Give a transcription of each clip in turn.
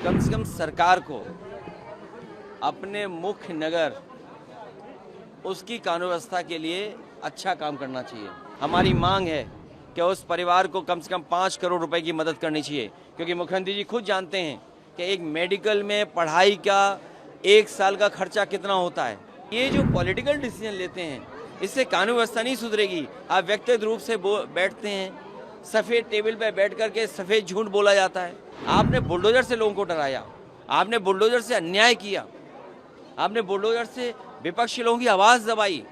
कम से कम सरकार को अपने मुख्य नगर उसकी कानून व्यवस्था के लिए अच्छा काम करना चाहिए। हमारी मांग है कि उस परिवार को कम से कम 5 करोड़ रुपए की मदद करनी चाहिए, क्योंकि मुख्यमंत्री जी खुद जानते हैं कि एक मेडिकल में पढ़ाई का 1 साल का खर्चा कितना होता है। ये जो पॉलिटिकल डिसीजन लेते हैं इससे कानून व्यवस्था नहीं सुधरेगी। आप व्यक्तिगत रूप से बैठते हैं, सफ़ेद टेबल पर बैठ करके सफ़ेद झूठ बोला जाता है। आपने बुलडोजर से लोगों को डराया, आपने बुलडोजर से अन्याय किया, आपने बुलडोजर से विपक्षी लोगों की आवाज़ दबाई।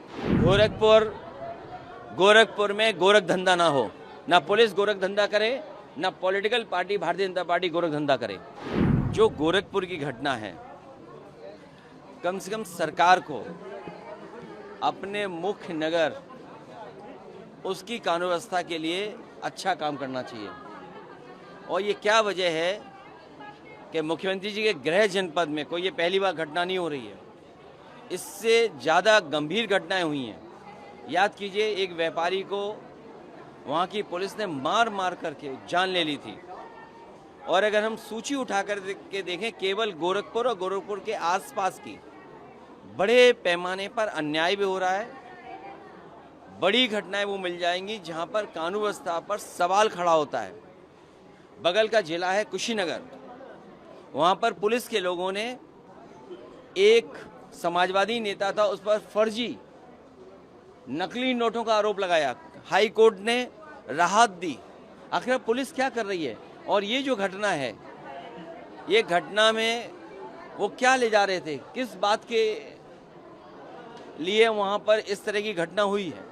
गोरखपुर में गोरख धंधा ना हो, ना पुलिस गोरख धंधा करे, ना political party Bharatiya Janata party Gorakh धंधा करे। जो गोरखपुर की घटना है, कम से कम सरकार को अपने मुख्य नगर उसकी कानून व्यवस्था के लिए अच्छा काम करना चाहिए। और ये क्या वजह है कि मुख्यमंत्री जी के गृह जनपद में कोई ये पहली बार घटना नहीं हो रही है, इससे ज़्यादा गंभीर घटनाएं हुई हैं। याद कीजिए, एक व्यापारी को वहाँ की पुलिस ने मार मार करके जान ले ली थी। और अगर हम सूची उठा कर के देखें, केवल गोरखपुर और गोरखपुर के आसपास की बड़े पैमाने पर अन्याय भी हो रहा है। बड़ी घटनाएं वो मिल जाएंगी जहां पर कानून व्यवस्था पर सवाल खड़ा होता है। बगल का जिला है कुशीनगर, वहां पर पुलिस के लोगों ने एक समाजवादी नेता था, उस पर फर्जी नकली नोटों का आरोप लगाया। हाई कोर्ट ने राहत दी। आखिर पुलिस क्या कर रही है? और ये जो घटना है, ये घटना में वो क्या ले जा रहे थे, किस बात के लिए वहां पर इस तरह की घटना हुई है?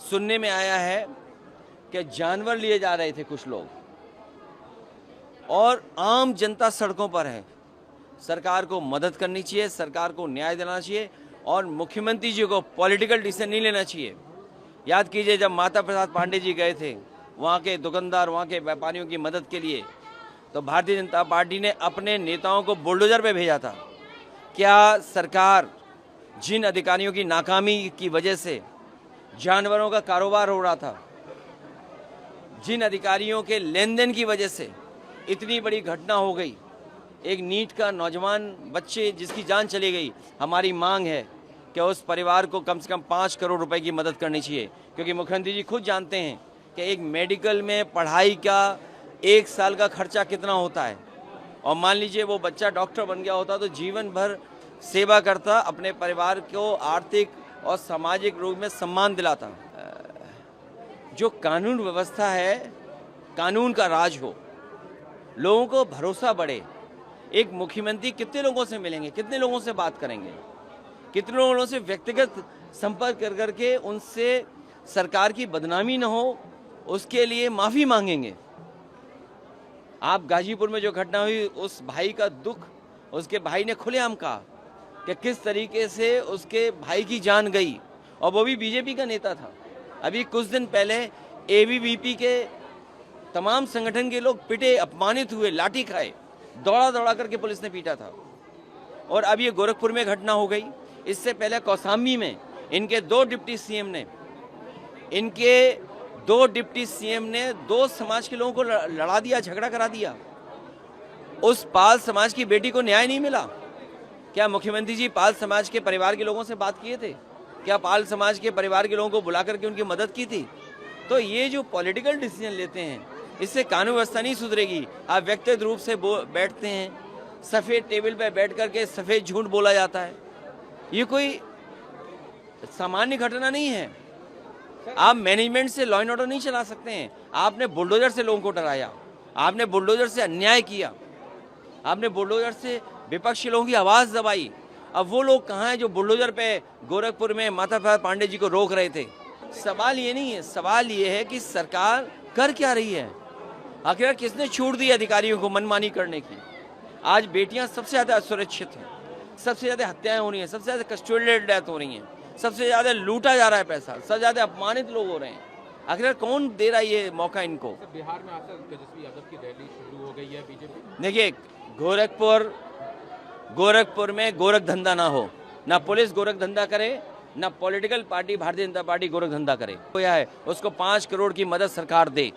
सुनने में आया है कि जानवर लिए जा रहे थे कुछ लोग, और आम जनता सड़कों पर है। सरकार को मदद करनी चाहिए, सरकार को न्याय देना चाहिए, और मुख्यमंत्री जी को पॉलिटिकल डिसीजन नहीं लेना चाहिए। याद कीजिए, जब माता प्रसाद पांडे जी गए थे वहाँ के दुकानदार, वहाँ के व्यापारियों की मदद के लिए, तो भारतीय जनता पार्टी ने अपने नेताओं को बुलडोजर पे भेजा था। क्या सरकार जिन अधिकारियों की नाकामी की वजह से जानवरों का कारोबार हो रहा था, जिन अधिकारियों के लेन देन की वजह से इतनी बड़ी घटना हो गई, एक नीट का नौजवान बच्चे जिसकी जान चली गई, हमारी मांग है कि उस परिवार को कम से कम 5 करोड़ रुपए की मदद करनी चाहिए, क्योंकि मुख्यमंत्री जी खुद जानते हैं कि एक मेडिकल में पढ़ाई का 1 साल का खर्चा कितना होता है। और मान लीजिए वो बच्चा डॉक्टर बन गया होता तो जीवन भर सेवा करता, अपने परिवार को आर्थिक और सामाजिक रूप में सम्मान दिलाता। जो कानून व्यवस्था है, कानून का राज हो, लोगों को भरोसा बढ़े। एक मुख्यमंत्री कितने लोगों से मिलेंगे, कितने लोगों से बात करेंगे, कितने लोगों से व्यक्तिगत संपर्क कर करके उनसे सरकार की बदनामी न हो, उसके लिए माफ़ी मांगेंगे। आप गाजीपुर में जो घटना हुई, उस भाई का दुख उसके भाई ने खुलेआम कहा कि किस तरीके से उसके भाई की जान गई, और वो भी बीजेपी का नेता था। अभी कुछ दिन पहले एबीवीपी के तमाम संगठन के लोग पिटे, अपमानित हुए, लाठी खाए, दौड़ा दौड़ा करके पुलिस ने पीटा था। और अब ये गोरखपुर में घटना हो गई। इससे पहले कौसाम्बी में इनके दो डिप्टी सीएम ने 2 समाज के लोगों को लड़ा दिया, झगड़ा करा दिया। उस पाल समाज की बेटी को न्याय नहीं मिला। क्या मुख्यमंत्री जी पाल समाज के परिवार के लोगों से बात किए थे? क्या पाल समाज के परिवार के लोगों को बुला करके उनकी मदद की थी? तो ये जो पॉलिटिकल डिसीजन लेते हैं इससे कानून व्यवस्था नहीं सुधरेगी। आप व्यक्तिगत रूप से बैठते हैं, सफ़ेद टेबल पर बैठ करके सफ़ेद झूठ बोला जाता है। ये कोई सामान्य घटना नहीं है। आप मैनेजमेंट से लॉ एंड ऑर्डर नहीं चला सकते हैं। आपने बुलडोजर से लोगों को डराया, आपने बुलडोजर से अन्याय किया, आपने बुलडोजर से विपक्षी लोगों की आवाज़ दबाई। अब वो लोग कहाँ हैं जो बुलडोजर पे गोरखपुर में माता प्रसाद पांडे जी को रोक रहे थे? सवाल ये नहीं है, सवाल ये है कि सरकार कर क्या रही है। आखिर किसने छूट दी अधिकारियों को मनमानी करने की? आज बेटियां सबसे ज़्यादा असुरक्षित हैं, सबसे ज़्यादा हत्याएं हो रही हैं, सबसे ज़्यादा कस्टोडियल डेथ हो रही हैं, सबसे ज़्यादा लूटा जा रहा है पैसा, सबसे ज़्यादा अपमानित लोग हो रहे हैं। आखिर कौन दे रहा है ये मौका इनको? बिहार में आकर तेजस्वी यादव की रैली शुरू हो गई है बीजेपी। देखिए, गोरखपुर में गोरख धंधा ना हो, ना पुलिस गोरख धंधा करे, ना political party Bharatiya Janata party Gorakh धंधा करे। है उसको 5 करोड़ की मदद सरकार दे।